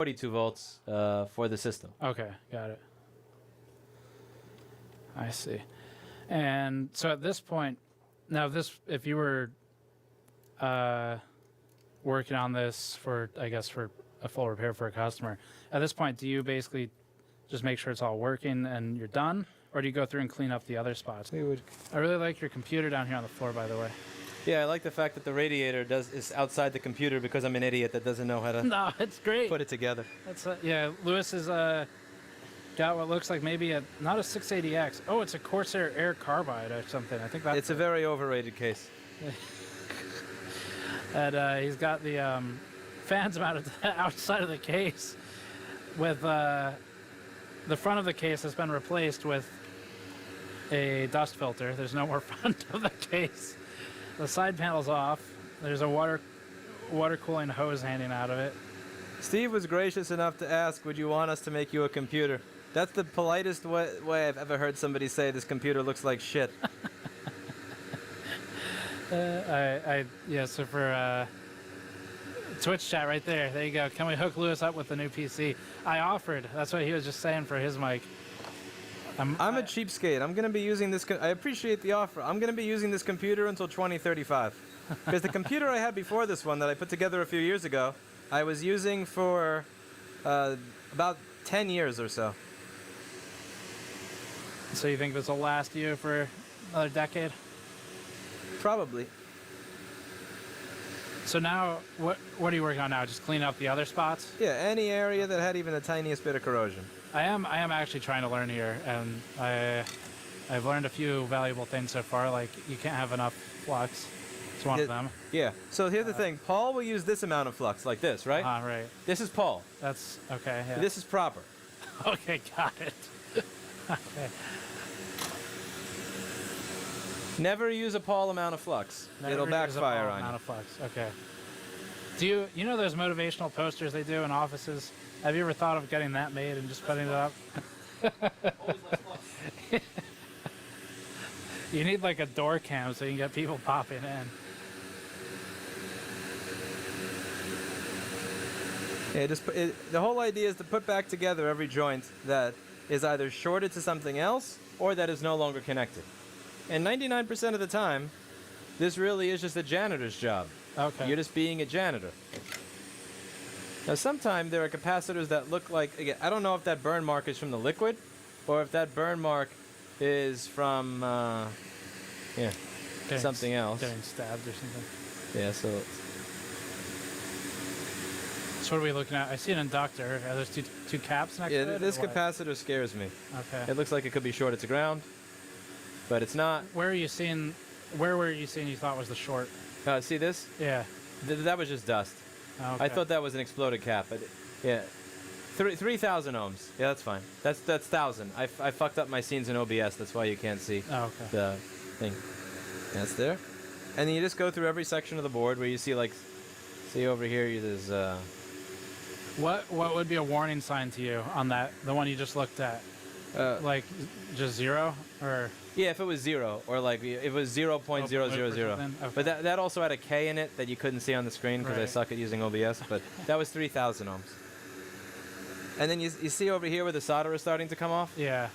42 volts for the system. Okay, got it. I see. And so at this point, now if you were working on this for, I guess, for a full repair for a customer, at this point, do you basically just make sure it's all working and you're done? Or do you go through and clean up the other spots? We would. I really like your computer down here on the floor, by the way. Yeah, I like the fact that the radiator is outside the computer because I'm an idiot that doesn't know how to No, it's great. put it together. That's yeah. Lewis has got what looks like maybe not a 680X. Oh, it's a Corsair Air Carbide or something. I think that's. It's a very overrated case. And he's got the fans mounted outside of the case with the front of the case has been replaced with a dust filter. There's no more front of the case. The side panel's off. There's a water cooling hose hanging out of it. Steve was gracious enough to ask, would you want us to make you a computer? That's the politest way I've ever heard somebody say this computer looks like shit. Yeah, so for Twitch chat right there. There you go. Can we hook Lewis up with the new PC? I offered. That's what he was just saying for his mic. I'm a cheapskate. I'm going to be using this. I appreciate the offer. I'm going to be using this computer until 2035. Because the computer I had before this one that I put together a few years ago, I was using for about 10 years or so. So you think this will last you for another decade? Probably. So now, what are you working on now? Just clean up the other spots? Yeah, any area that had even the tiniest bit of corrosion. I am actually trying to learn here, and I've learned a few valuable things so far. Like you can't have enough flux. It's one of them. Yeah. So here's the thing. Paul will use this amount of flux, like this, right? Right. This is Paul. That's okay. Yeah. This is proper. Okay, got it. Okay. Never use a Paul amount of flux. It'll backfire on you. Amount of flux. Okay. Do you know those motivational posters they do in offices? Have you ever thought of getting that made and just putting it up? You need like a door cam so you can get people popping in. Yeah, the whole idea is to put back together every joint that is either shorted to something else or that is no longer connected. And 99% of the time, this really is just a janitor's job. Okay. You're just being a janitor. Now, sometimes there are capacitors that look like, again, I don't know if that burn mark is from the liquid or if that burn mark is from, something else. Getting stabbed or something. Yeah, so... So what are we looking at? I see an inductor. Are those two caps next to it? Yeah, this capacitor scares me. Okay. It looks like it could be shorted to ground, but it's not. Where were you seeing you thought was the short? See this? Yeah. That was just dust. Okay. I thought that was an exploded cap, but yeah. 3,000 ohms. Yeah, that's fine. That's 1,000. I fucked up my scenes in OBS. That's why you can't see the thing. That's there. And then you just go through every section of the board where you see, like, see over here, there's... What would be a warning sign to you on that, the one you just looked at? Like, just 0? Or... Yeah, if it was 0, or like, if it was 0.000. Okay. But that also had a K in it that you couldn't see on the screen because I suck at using OBS, but that was 3,000 ohms. And then you see over here where the solder is starting to come off? Yeah.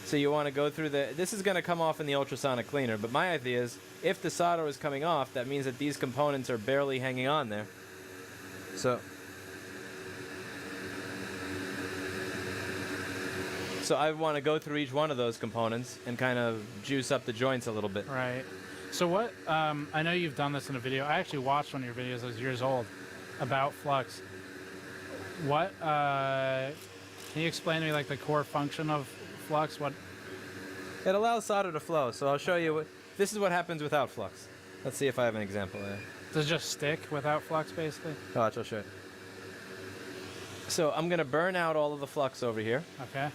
So you want to go through this is going to come off in the ultrasonic cleaner, but my idea is, if the solder is coming off, that means that these components are barely hanging on there. So I want to go through each one of those components and kind of juice up the joints a little bit. Right. So what, I know you've done this in a video. I actually watched one of your videos that was years old about flux. What, can you explain to me like the core function of flux? What? It allows solder to flow, so I'll show you this is what happens without flux. Let's see if I have an example there. Does it just stick without flux basically? Watch, I'll show you. So I'm going to burn out all of the flux over here. Okay.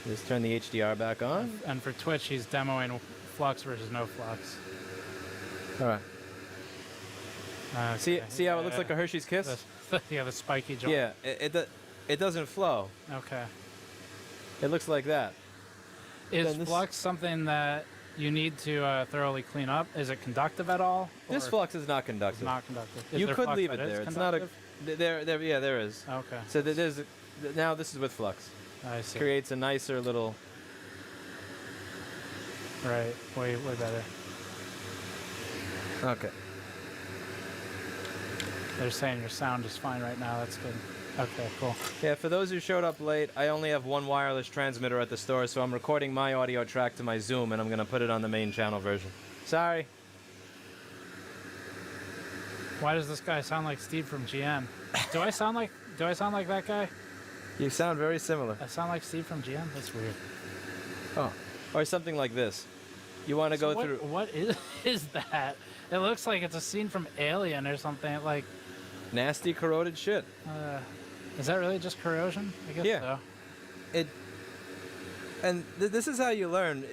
Just turn the HDR back on. And for Twitch, he's demoing flux versus no flux. All right. See how it looks like a Hershey's Kiss? The spiky joint. Yeah, it doesn't flow. Okay. It looks like that. Is flux something that you need to thoroughly clean up? Is it conductive at all? This flux is not conductive. It's not conductive. You could leave it there. It's not a... Yeah, there is. Okay. So now this is with flux. I see. Creates a nicer little. Right. Way better. Okay. They're saying your sound is fine right now. That's good. Okay, cool. Yeah, for those who showed up late, I only have one wireless transmitter at the store, so I'm recording my audio track to my Zoom, and I'm going to put it on the main channel version. Sorry. Why does this guy sound like Steve from GM? Do I sound like that guy? You sound very similar. I sound like Steve from GM? That's weird. Oh. Or something like this. You want to go through... What is that? It looks like it's a scene from Alien or something. Like... Nasty corroded shit. Is that really just corrosion? I guess so. This is how you learn.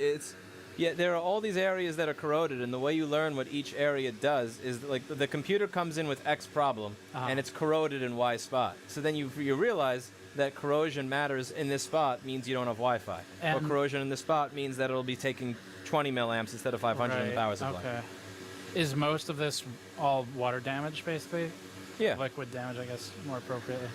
There are all these areas that are corroded, and the way you learn what each area does is like the computer comes in with X problem, and it's corroded in Y spot. So then you realize that corrosion matters in this spot means you don't have Wi-Fi, or corrosion in this spot means that it'll be taking 20 milliamps instead of 500 in the power supply. Okay. Is most of this all water damage, basically? Yeah. Liquid damage, I guess, more appropriately.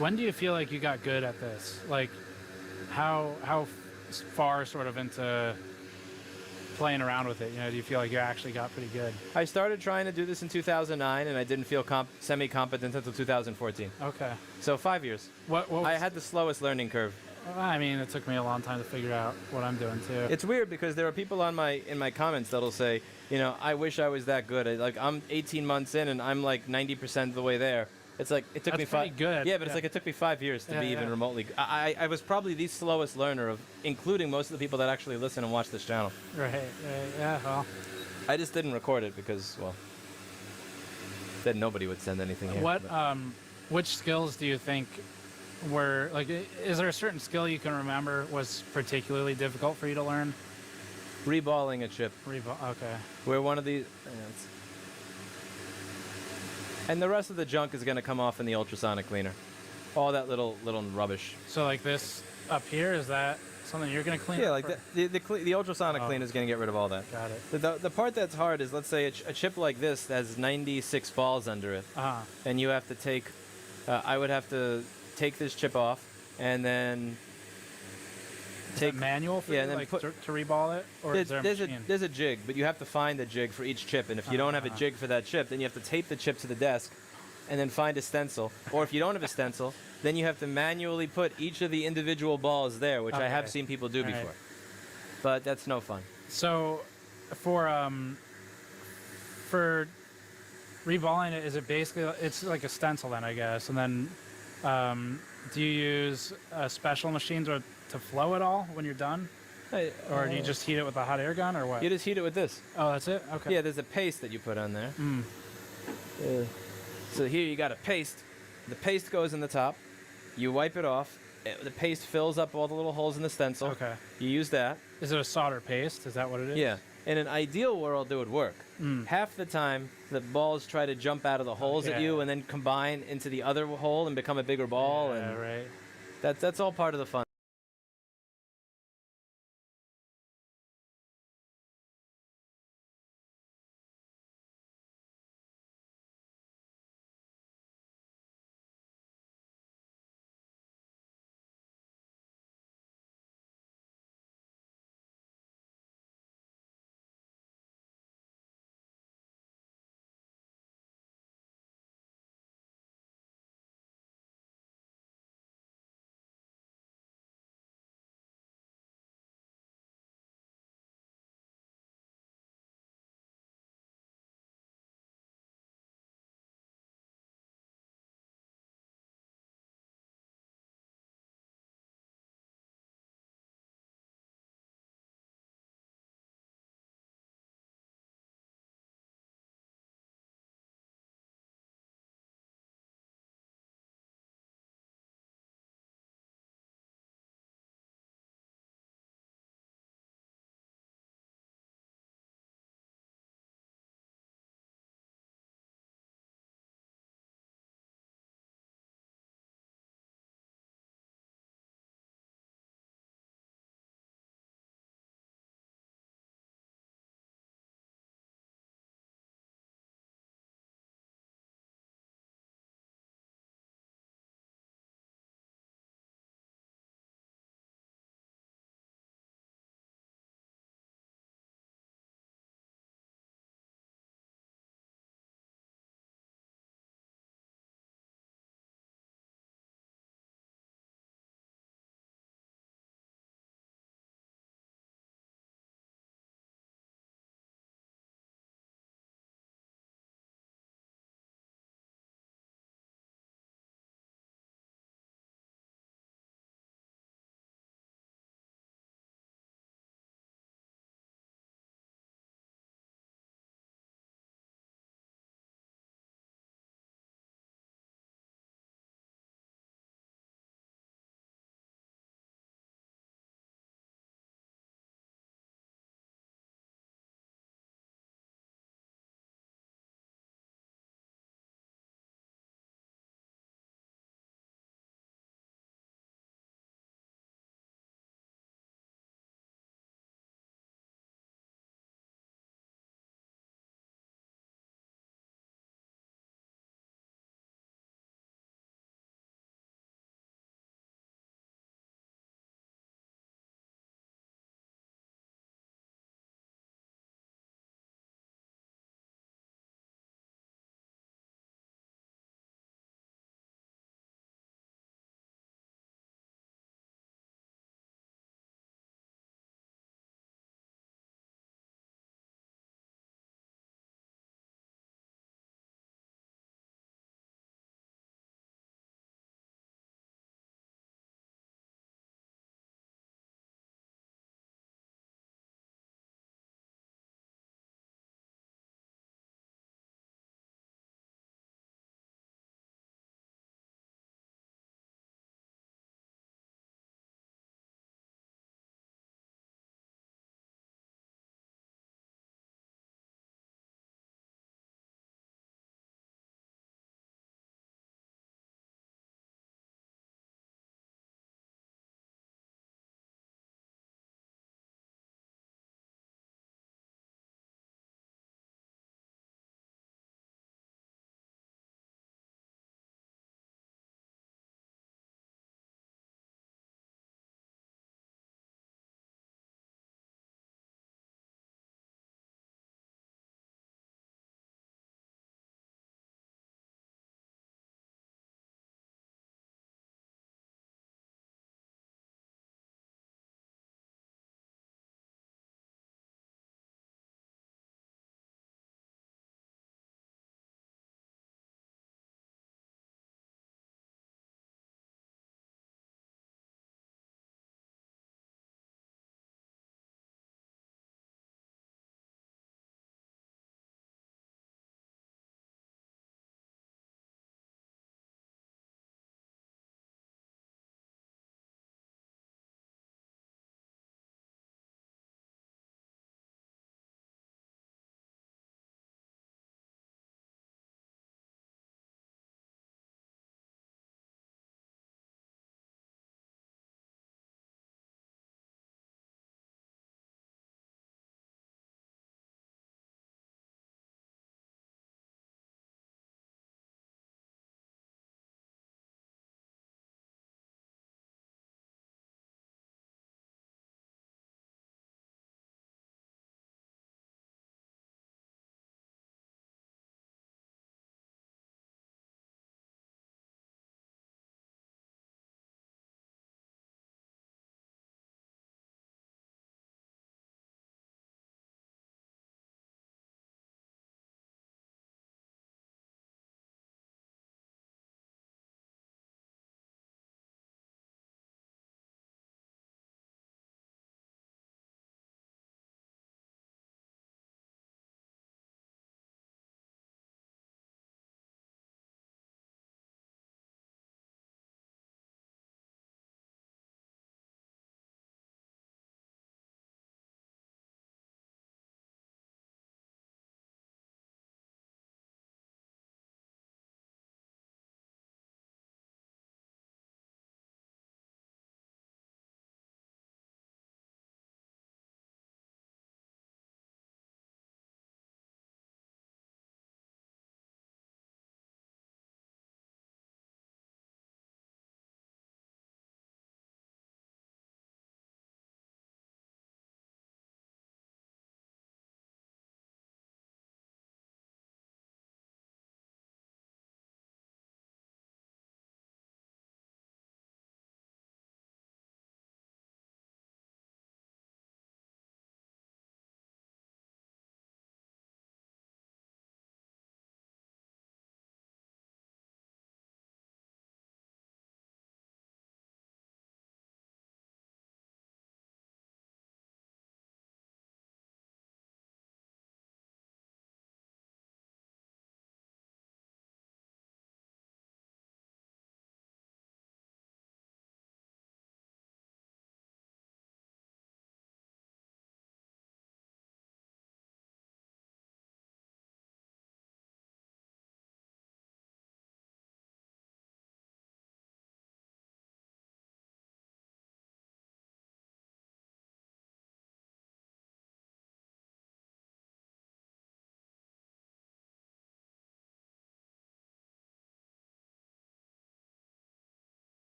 When do you feel like you got good at this? Like, how far sort of into playing around with it? You know, do you feel like you actually got pretty good? I started trying to do this in 2009, and I didn't feel semi-competent until 2014. Okay. So 5 years. What I had the slowest learning curve. I mean, it took me a long time to figure out what I'm doing too. It's weird because there are people in my comments that'll say, you know, I wish I was that good. I'm 18 months in, and I'm like 90% of the way there. It's like it took me 5. Good. Yeah, but it's like it took me 5 years to be even remotely. I was probably the slowest learner of, including most of the people that actually listen and watch this channel. Right. Yeah. Well, I just didn't record it because, well, then nobody would send anything here. Which skills do you think were like? Is there a certain skill you can remember was particularly difficult for you to learn? Reballing a chip. Okay. Where one of these. And the rest of the junk is going to come off in the ultrasonic cleaner. All that little rubbish. So like this up here, is that something you're going to clean? Yeah, like the ultrasonic cleaner is going to get rid of all that. Got it. The part that's hard is, let's say a chip like this has 96 balls under it. And you have to take, I would have to take this chip off and then take manual for and then like to reball it, or is there a machine? There's a jig, but you have to find the jig for each chip, and if you don't have a jig for that chip, then you have to tape the chip to the desk and then find a stencil, or if you don't have a stencil, then you have to manually put each of the individual balls there, which I have seen people do before. But that's no fun. So for reballing it, is it basically, it's like a stencil then, I guess, and then do you use a special machine to flow it all when you're done? Or do you just heat it with a hot air gun, or what? You just heat it with this. Oh, that's it? Okay. Yeah, there's a paste that you put on there. So here you got a paste. The paste goes in the top. You wipe it off. The paste fills up all the little holes in the stencil. Okay. You use that. Is it a solder paste? Is that what it is? Yeah. In an ideal world, it would work. Half the time, the balls try to jump out of the holes at you and then combine into the other hole and become a bigger ball. Yeah, right. That's all part of the fun.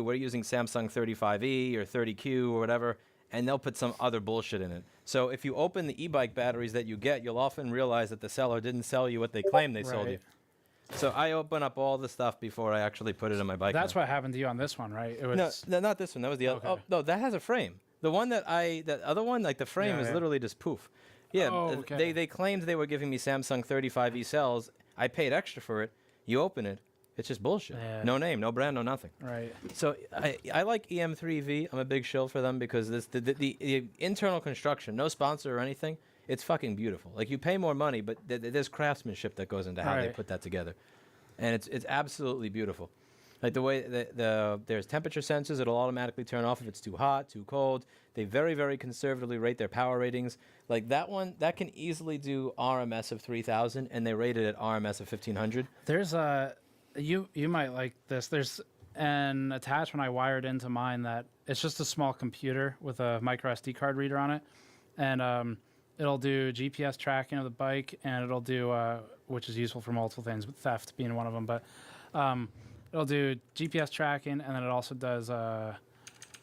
we're using Samsung 35E or 30Q or whatever, and they'll put some other bullshit in it. So if you open the e-bike batteries that you get, you'll often realize that the seller didn't sell you what they claimed they sold you. So I open up all the stuff before I actually put it in my bike. That's what happened to you on this one, right? It was no, not this one. That was the other. Oh no, that has a frame. The one that other one, like the frame is literally just poof. Yeah, they claimed they were giving me Samsung 35E cells. I paid extra for it. You open it, it's just bullshit. Yeah. No name, no brand, no nothing. Right. So I like EM3V. I'm a big shill for them because the internal construction, no sponsor or anything, it's fucking beautiful. Like you pay more money, but there's craftsmanship that goes into how they put that together, and it's absolutely beautiful. Like the way there's temperature sensors, it'll automatically turn off if it's too hot, too cold. They very, very conservatively rate their power ratings. Like that one, that can easily do RMS of 3,000, and they rate it at RMS of 1,500. There's you might like this. There's an attachment I wired into mine that it's just a small computer with a micro SD card reader on it, and it'll do GPS tracking of the bike, and it'll do which is useful for multiple things, but theft being one of them. But it'll do GPS tracking, and then it also does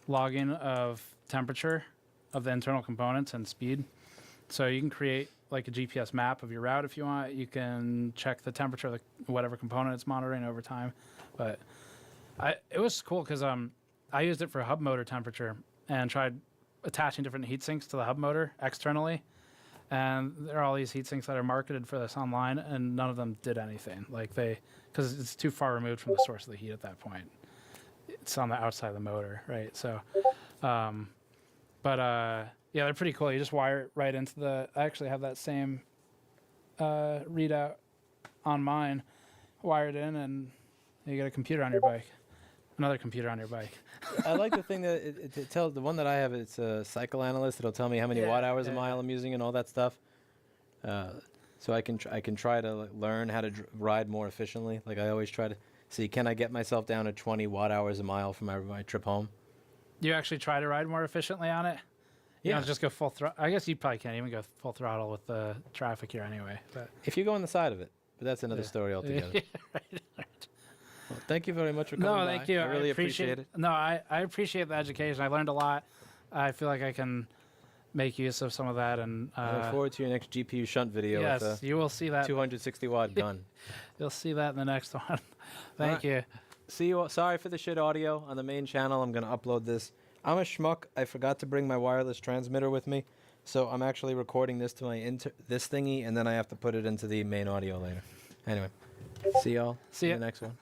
logging of temperature of the internal components and speed. So you can create like a GPS map of your route if you want. You can check the temperature of whatever component it's monitoring over time. But it was cool because I used it for hub motor temperature and tried attaching different heat sinks to the hub motor externally. And there are all these heat sinks that are marketed for this online, and none of them did anything. Like because it's too far removed from the source of the heat at that point. It's on the outside of the motor, right? So, yeah, they're pretty cool. You just wire it right into the. I actually have that same readout on mine, wired in, and you get a computer on your bike. Another computer on your bike. I like the thing that it tells. The one that I have, it's a cycle analyst. It'll tell me how many watt hours a mile I'm using and all that stuff. So I can try to learn how to ride more efficiently. Like I always try to see, can I get myself down to 20 watt hours a mile for my trip home? You actually try to ride more efficiently on it? You don't just go full throttle. I guess you probably can't even go full throttle with the traffic here anyway. But if you go on the side of it, but that's another story altogether. Right. Well, thank you very much for coming by. Thank you. I really appreciate it. No, I appreciate the education. I learned a lot. I feel like I can make use of some of that. And I look forward to your next GPU shunt video. Yes, with you will see that. 260 watt gun. You'll see that in the next one. Thank you. See you. Sorry for the shit audio on the main channel. I'm going to upload this. I'm a schmuck. I forgot to bring my wireless transmitter with me, so I'm actually recording this to my this thingy, and then I have to put it into the main audio later. Anyway, see y'all. See you in the next one.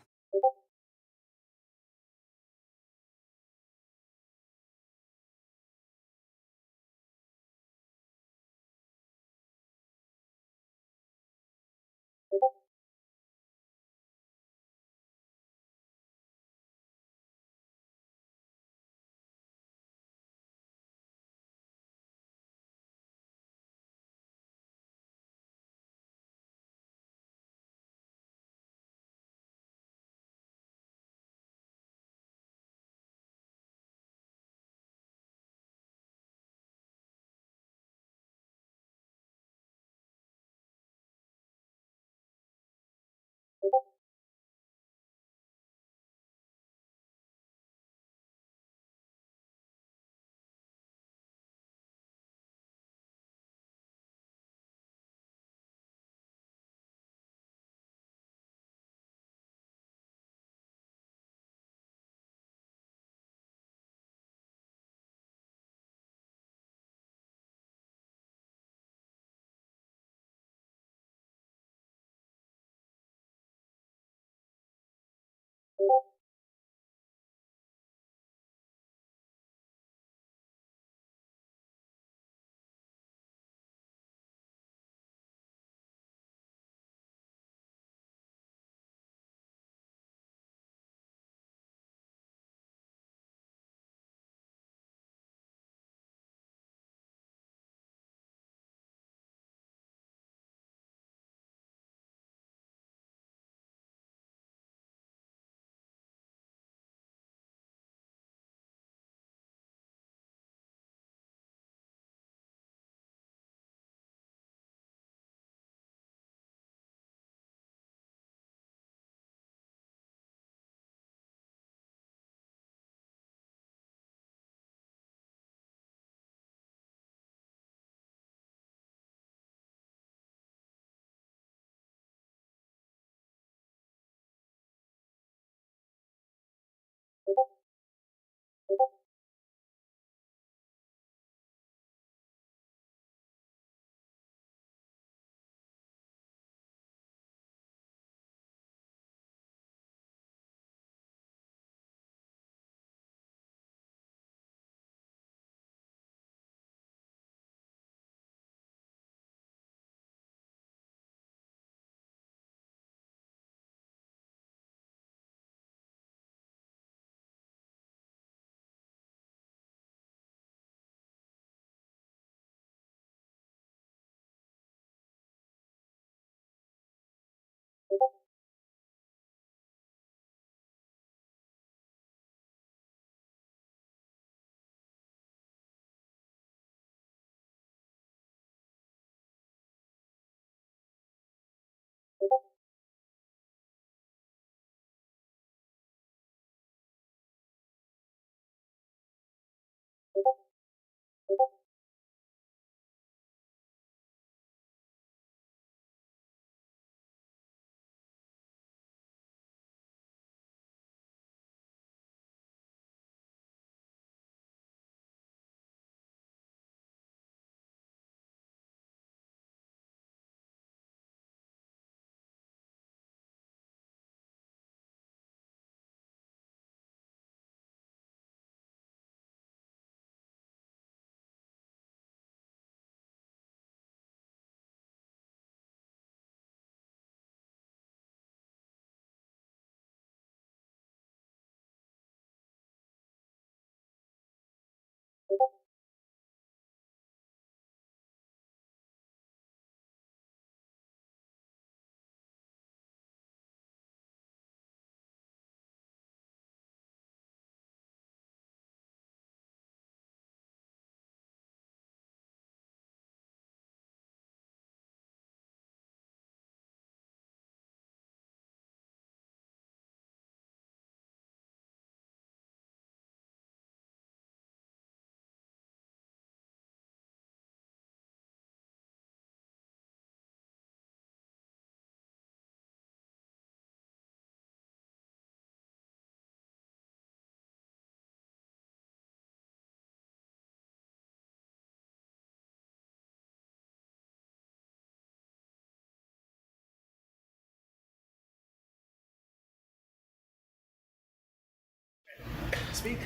Speak.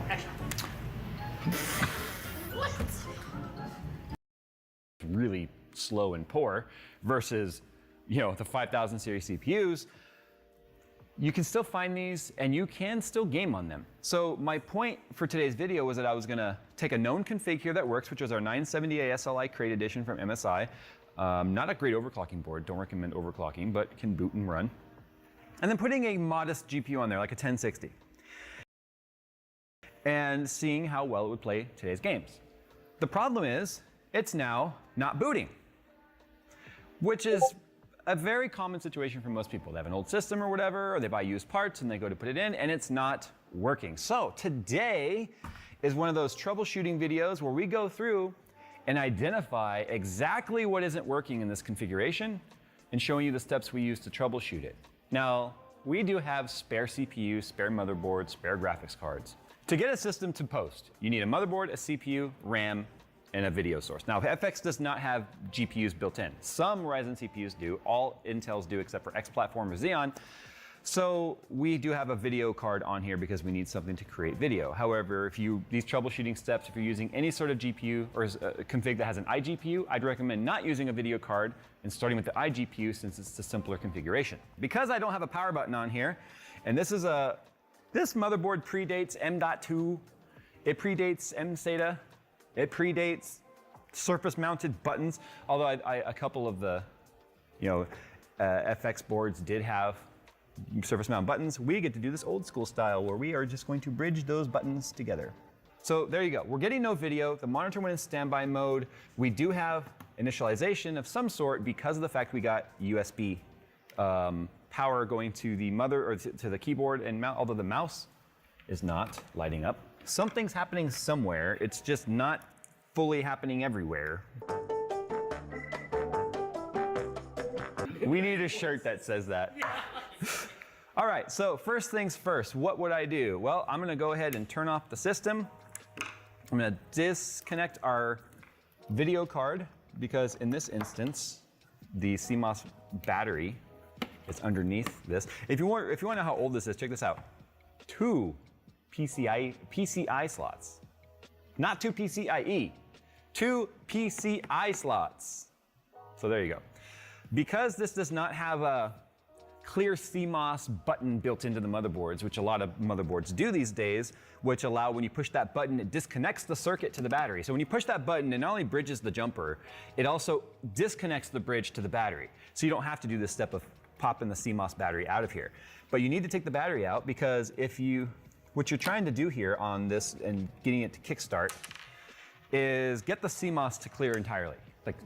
Action. What? Really slow and poor versus, you know, the 5000 series CPUs. You can still find these and you can still game on them. So my point for today's video was that I was gonna take a known config here that works, which was our 970A SLI Crate Edition from MSI. Not a great overclocking board, don't recommend overclocking, but can boot and run. And then putting a modest GPU on there, like a 1060. And seeing how well it would play today's games. The problem is, it's now not booting, which is a very common situation for most people. They have an old system or whatever, or they buy used parts and they go to put it in and it's not working. So today is one of those troubleshooting videos where we go through and identify exactly what isn't working in this configuration and showing you the steps we use to troubleshoot it. Now, we do have spare CPU, spare motherboard, spare graphics cards. To get a system to post, you need a motherboard, a CPU, RAM, and a video source. Now, FX does not have GPUs built in. Some Ryzen CPUs do, all Intels do except for X Platform or Xeon. So we do have a video card on here because we need something to create video. However, these troubleshooting steps, if you're using any sort of GPU or a config that has an iGPU, I'd recommend not using a video card and starting with the iGPU since it's the simpler configuration. Because I don't have a power button on here, and this motherboard predates M.2, it predates mSATA, it predates surface-mounted buttons, although a couple of the FX boards did have surface-mount buttons. We get to do this old-school style where we are just going to bridge those buttons together. So there you go. We're getting no video. The monitor went in standby mode. We do have initialization of some sort because of the fact we got USB power going to the mother or to the keyboard and mouse, although the mouse is not lighting up. Something's happening somewhere. It's just not fully happening everywhere. We need a shirt that says that. All right, so first things first, what would I do? Well, I'm gonna go ahead and turn off the system. I'm gonna disconnect our video card because in this instance, the CMOS battery is underneath this. If you want to know how old this is, check this out. 2 PCI slots. Not 2 PCIe, 2 PCI slots. So there you go. Because this does not have a clear CMOS button built into the motherboards, which a lot of motherboards do these days, which allow when you push that button, it disconnects the circuit to the battery. So when you push that button, it not only bridges the jumper, it also disconnects the bridge to the battery. So you don't have to do this step of popping the CMOS battery out of here. But you need to take the battery out because what you're trying to do here on this and getting it to kickstart is get the CMOS to clear entirely. Like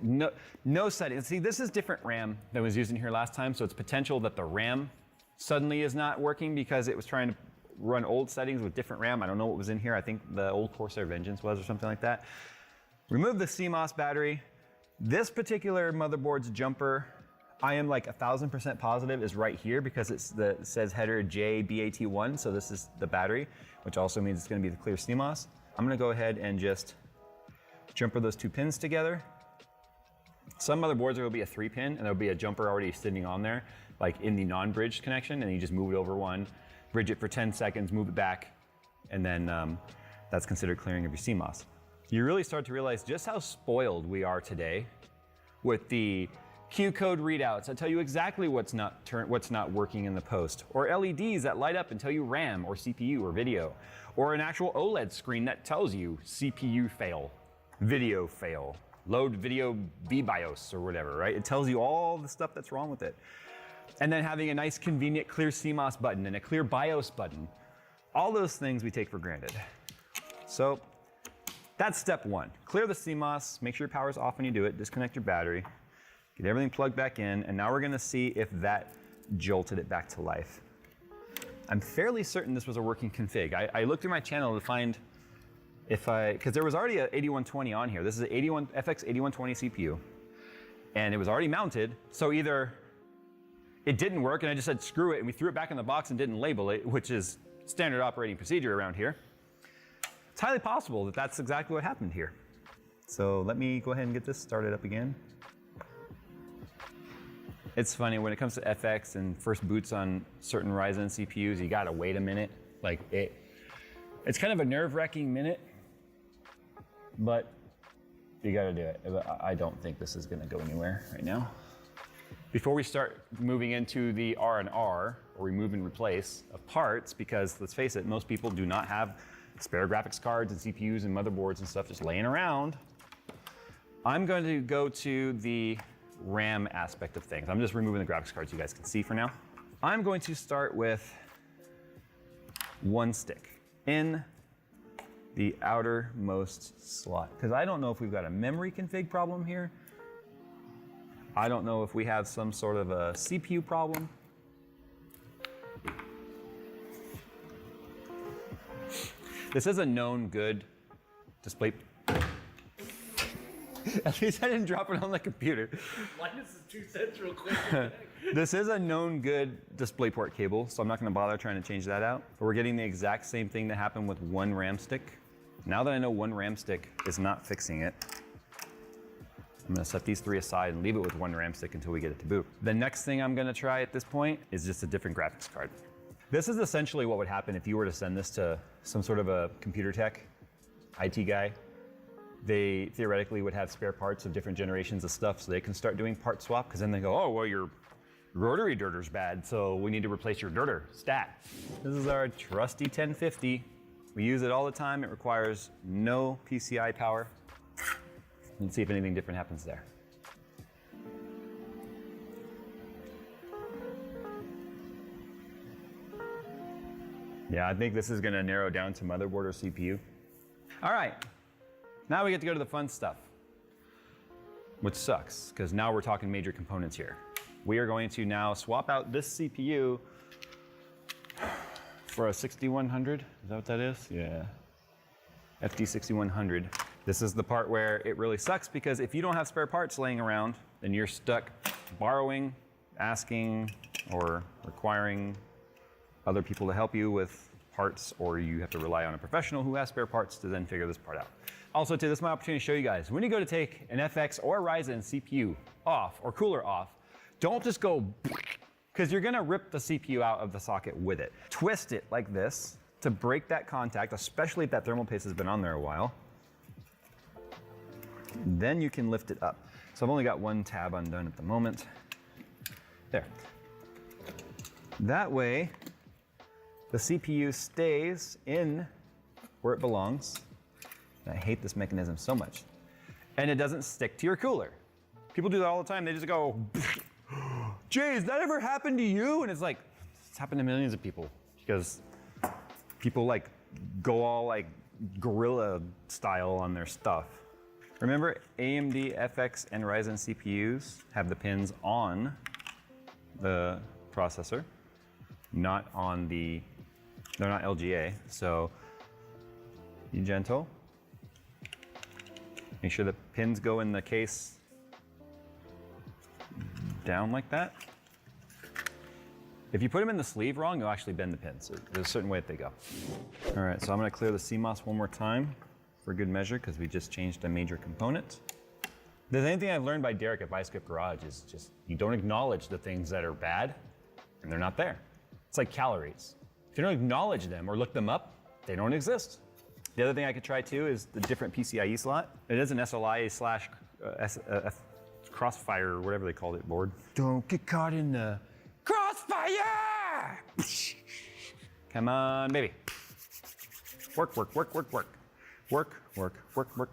no settings. See, this is different RAM than was used in here last time, so it's potential that the RAM suddenly is not working because it was trying to run old settings with different RAM. I don't know what was in here. I think the old Corsair Vengeance was or something like that. Remove the CMOS battery. This particular motherboard's jumper, I am like 1000% positive is right here because it says header JBAT1, so this is the battery, which also means it's gonna be the clear CMOS. I'm gonna go ahead and just jumper those 2 pins together. Some motherboards there will be a 3-pin and there'll be a jumper already sitting on there, like in the non-bridged connection, and you just move it over one, bridge it for 10 seconds, move it back, and then that's considered clearing of your CMOS. You really start to realize just how spoiled we are today with the Q code readouts that tell you exactly what's not working in the post, or LEDs that light up and tell you RAM or CPU or video, or an actual OLED screen that tells you CPU fail, video fail, load video BIOS or whatever, right? It tells you all the stuff that's wrong with it. And then having a nice convenient clear CMOS button and a clear BIOS button. All those things we take for granted. So that's step 1. Clear the CMOS, make sure your power's off when you do it, disconnect your battery, get everything plugged back in, and now we're gonna see if that jolted it back to life. I'm fairly certain this was a working config. I looked through my channel to find because there was already an 8120 on here. This is an FX 8120 CPU, and it was already mounted, so either it didn't work and I just said screw it and we threw it back in the box and didn't label it, which is standard operating procedure around here. It's highly possible that that's exactly what happened here. So let me go ahead and get this started up again. It's funny, when it comes to FX and first boots on certain Ryzen CPUs, you gotta wait a minute Like it's kind of a nerve-wracking minute, but you gotta do it. I don't think this is gonna go anywhere right now. Before we start moving into the R&R, or remove and replace of parts, because let's face it, most people do not have spare graphics cards and CPUs and motherboards and stuff just laying around. I'm going to go to the RAM aspect of things. I'm just removing the graphics cards you guys can see for now. I'm going to start with one stick in the outermost slot, because I don't know if we've got a memory config problem here. I don't know if we have some sort of a CPU problem. This is a known good display. At least I didn't drop it on the computer. Why does the 2 cents real quick? This is a known good DisplayPort cable, so I'm not going to bother trying to change that out. But we're getting the exact same thing that happened with one RAM stick. Now that I know one RAM stick is not fixing it, I'm going to set these 3 aside and leave it with one RAM stick until we get it to boot. The next thing I'm going to try at this point is just a different graphics card. This is essentially what would happen if you were to send this to some sort of a computer tech, IT guy. They theoretically would have spare parts of different generations of stuff, so they can start doing part swap, because then they go, oh, well, your rotary dirter's bad, so we need to replace your dirter, stat. This is our trusty 1050. We use it all the time. It requires no PCI power. Let's see if anything different happens there. Yeah, I think this is gonna narrow down to motherboard or CPU. All right, now we get to go to the fun stuff, which sucks, because now we're talking major components here. We are going to now swap out this CPU for a 6100, is that what that is? Yeah, FD6100. This is the part where it really sucks, because if you don't have spare parts laying around, then you're stuck borrowing, asking, or requiring other people to help you with parts, or you have to rely on a professional who has spare parts to then figure this part out. Also, too, this is my opportunity to show you guys, when you go to take an FX or Ryzen CPU off, or cooler off, don't just go, because you're gonna rip the CPU out of the socket with it. Twist it like this to break that contact, especially if that thermal paste has been on there a while. Then you can lift it up. So I've only got one tab undone at the moment. There. That way, the CPU stays in where it belongs. And I hate this mechanism so much. And it doesn't stick to your cooler. People do that all the time. They just go, Jay, has that ever happened to you? And it's like, it's happened to millions of people, because people like go all like gorilla style on their stuff. Remember, AMD, FX, and Ryzen CPUs have the pins on the processor, not on the, they're not LGA, so be gentle. Make sure the pins go in the case down like that. If you put them in the sleeve wrong, you'll actually bend the pins. There's a certain way that they go. All right, so I'm gonna clear the CMOS one more time for good measure, because we just changed a major component. If there's anything I've learned by Derek at Bioscript Garage is just, you don't acknowledge the things that are bad, and they're not there. It's like calories. If you don't acknowledge them or look them up, they don't exist. The other thing I could try too is the different PCIe slot. It is an SLI slash Crossfire, or whatever they called it, board. Don't get caught in the crossfire! Come on, baby. Work, work, work, work, work. Work, work, work, work.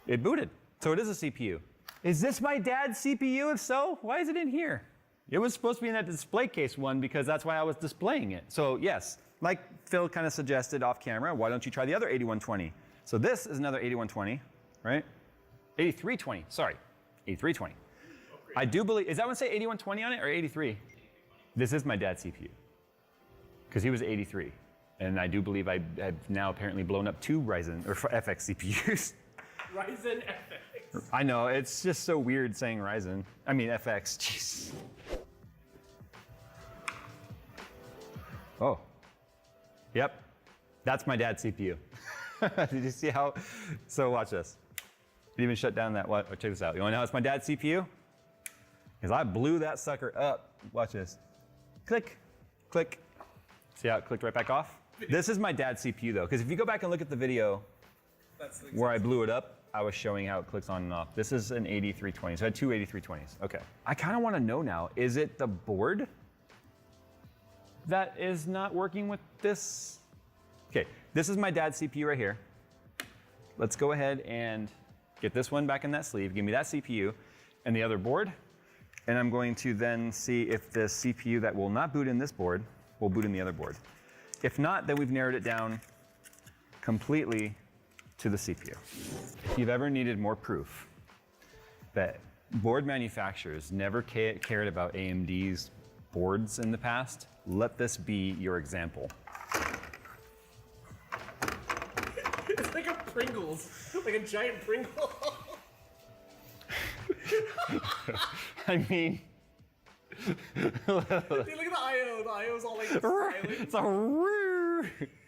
It booted, so it is a CPU. Is this my dad's CPU? If so, why is it in here? It was supposed to be in that display case one, because that's why I was displaying it. So yes, like Phil kind of suggested off camera, why don't you try the other 8120? So this is another 8120, right? 8320, sorry, 8320. I do believe, is that one say 8120 on it, or 83? This is my dad's CPU, because he was 83. And I do believe I've now apparently blown up 2 Ryzen or FX CPUs. Ryzen FX. I know, it's just so weird saying Ryzen. I mean FX, jeez. Oh, yep, that's my dad's CPU. Did you see how? So watch this. It even shut down that, what? Oh, check this out. You wanna know how it's my dad's CPU? Because I blew that sucker up. Watch this. Click, click, See how it clicked right back off? This is my dad's CPU though, because if you go back and look at the video where I blew it up, I was showing how it clicks on and off. This is an 8320, so I had two 8320s. Okay. I kind of want to know now, is it the board that is not working with this? Okay, this is my dad's CPU right here. Let's go ahead and get this one back in that sleeve. Give me that CPU and the other board. And I'm going to then see if the CPU that will not boot in this board will boot in the other board. If not, then we've narrowed it down completely to the CPU. If you've ever needed more proof that board manufacturers never cared about AMD's boards in the past, let this be your example. It's like a Pringles, like a giant Pringle. I mean, Dude, look at the I/O. The I/O's all like smiling. it's a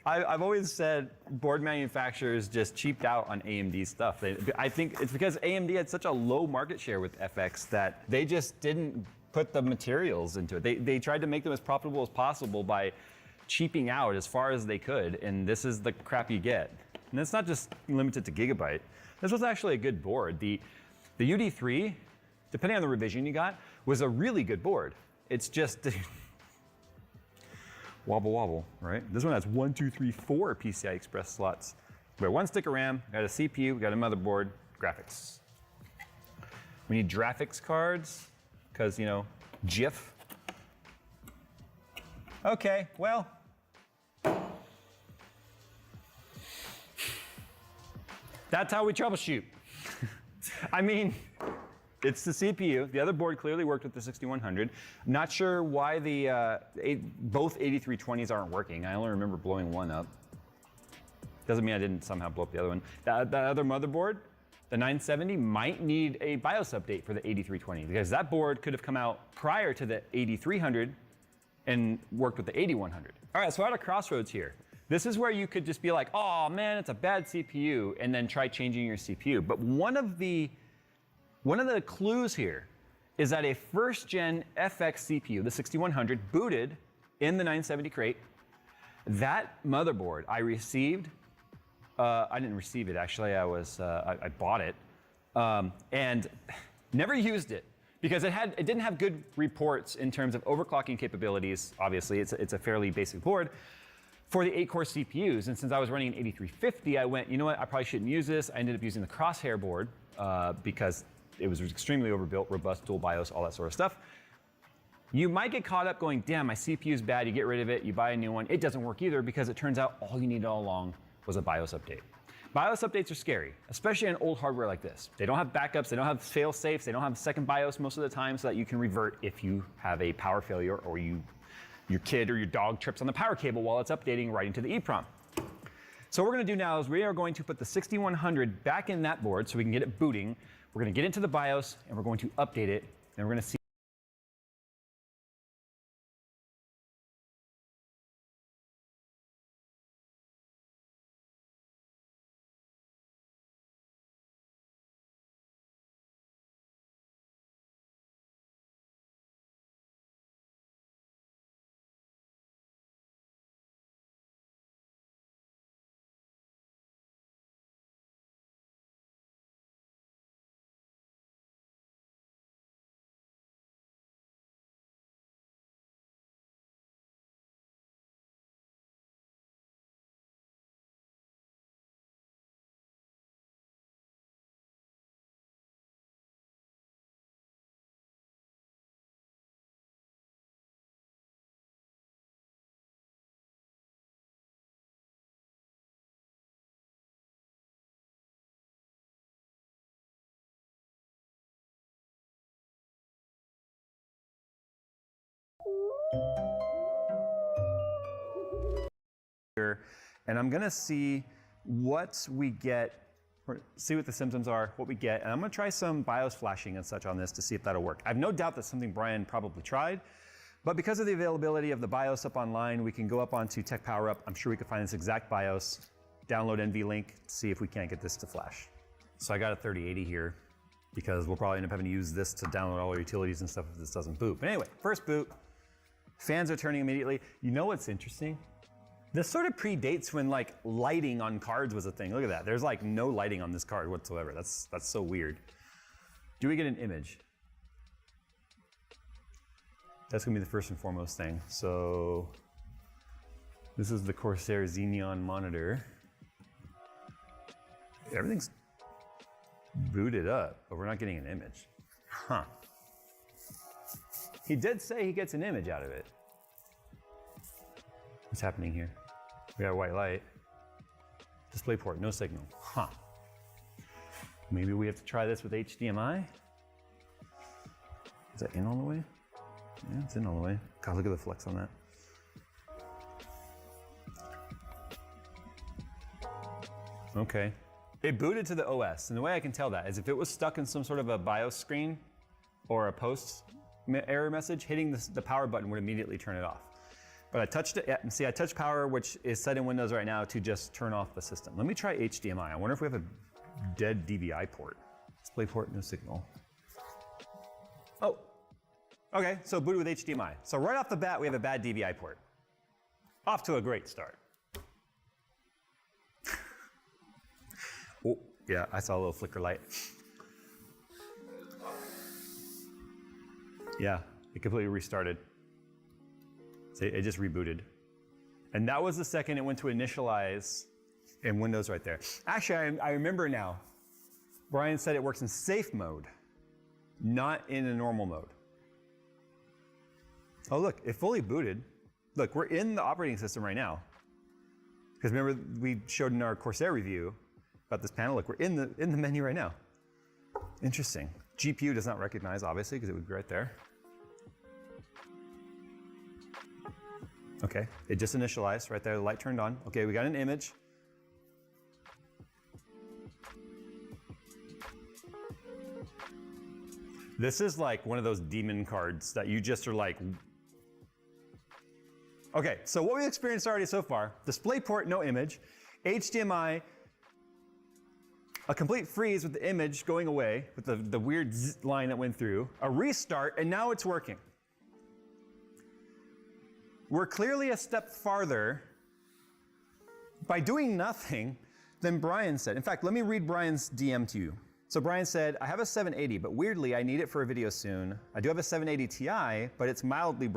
I've always said board manufacturers just cheaped out on AMD stuff. I think it's because AMD had such a low market share with FX that they just didn't put the materials into it. They tried to make them as profitable as possible by cheaping out as far as they could, and this is the crap you get. And it's not just limited to Gigabyte. This was actually a good board. The UD3, depending on the revision you got, was a really good board. It's just wobble wobble, right? This one has 1, 2, 3, 4 PCI Express slots. We got one stick of RAM, got a CPU, we got a motherboard, graphics. We need graphics cards, because, you know, GIF. Okay, well. That's how we troubleshoot. I mean, it's the CPU. The other board clearly worked with the 6100. Not sure why both 8320s aren't working. I only remember blowing one up. Doesn't mean I didn't somehow blow up the other one. That other motherboard, the 970, might need a BIOS update for the 8320 because that board could have come out prior to the 8300 and worked with the 8100. All right, so we're at a crossroads here. This is where you could just be like, oh man, it's a bad CPU, and then try changing your CPU. But one of the clues here is that a first gen FX CPU, the 6100, booted in the 970 crate. That motherboard I received, I didn't receive it actually, I bought it, and never used it because it didn't have good reports in terms of overclocking capabilities. Obviously, it's a fairly basic board for the 8-core CPUs. And since I was running an 8350, I went, you know what, I probably shouldn't use this. I ended up using the Crosshair board because it was extremely overbuilt, robust, dual BIOS, all that sort of stuff. You might get caught up going, damn, my CPU is bad, you get rid of it, you buy a new one. It doesn't work either because it turns out all you needed all along was a BIOS update. BIOS updates are scary, especially on old hardware like this. They don't have backups, they don't have fail safes, they don't have second BIOS most of the time so that you can revert if you have a power failure or your kid or your dog trips on the power cable while it's updating right into the EEPROM. So what we're gonna do now is we are going to put the 6100 back in that board so we can get it booting. We're gonna get into the BIOS and we're going to update it and we're gonna see. And I'm gonna see what we get, or see what the symptoms are, what we get, and I'm gonna try some BIOS flashing and such on this to see if that'll work. I have no doubt that's something Brian probably tried, but because of the availability of the BIOS up online, we can go up onto Tech Power Up. I'm sure we can find this exact BIOS, download NVLink, see if we can't get this to flash. So I got a 3080 here because we'll probably end up having to use this to download all our utilities and stuff if this doesn't boot. But anyway, first boot, Fans are turning immediately. You know what's interesting? This sort of predates when like lighting on cards was a thing. Look at that. There's like no lighting on this card whatsoever. That's so weird. Do we get an image? That's gonna be the first and foremost thing. So this is the Corsair Xeneon monitor. Everything's booted up, but we're not getting an image. Huh. He did say he gets an image out of it. What's happening here? We got a white light. DisplayPort, no signal. Huh. Maybe we have to try this with HDMI? Is that in all the way? Yeah, it's in all the way. God, look at the flex on that. Okay. It booted to the OS, and the way I can tell that is if it was stuck in some sort of a BIOS screen or a post error message, hitting the power button would immediately turn it off. But I touched it, see I touched power, which is set in Windows right now to just turn off the system. Let me try HDMI. I wonder if we have a dead DVI port. DisplayPort, no signal. Oh, okay, so booted with HDMI. So right off the bat, we have a bad DVI port. Off to a great start. Oh, yeah, I saw a little flicker light. Yeah, it completely restarted. See, it just rebooted. And that was the second it went to initialize in Windows right there. Actually, I remember now. Brian said it works in safe mode, not in a normal mode. Oh look, it fully booted. Look, we're in the operating system right now. Because remember we showed in our Corsair review about this panel. Look, we're in the menu right now. Interesting. GPU does not recognize, obviously, because it would be right there. Okay, it just initialized right there. The light turned on. Okay, we got an image. This is like one of those demon cards that you just are like. Okay, so what we experienced already so far: DisplayPort, no image; HDMI, a complete freeze with the image going away with the weird line that went through, a restart, and now it's working. We're clearly a step farther by doing nothing than Brian said. In fact, let me read Brian's DM to you. So Brian said, I have a 780, but weirdly, I need it for a video soon. I do have a 780 Ti, but it's mildly broken.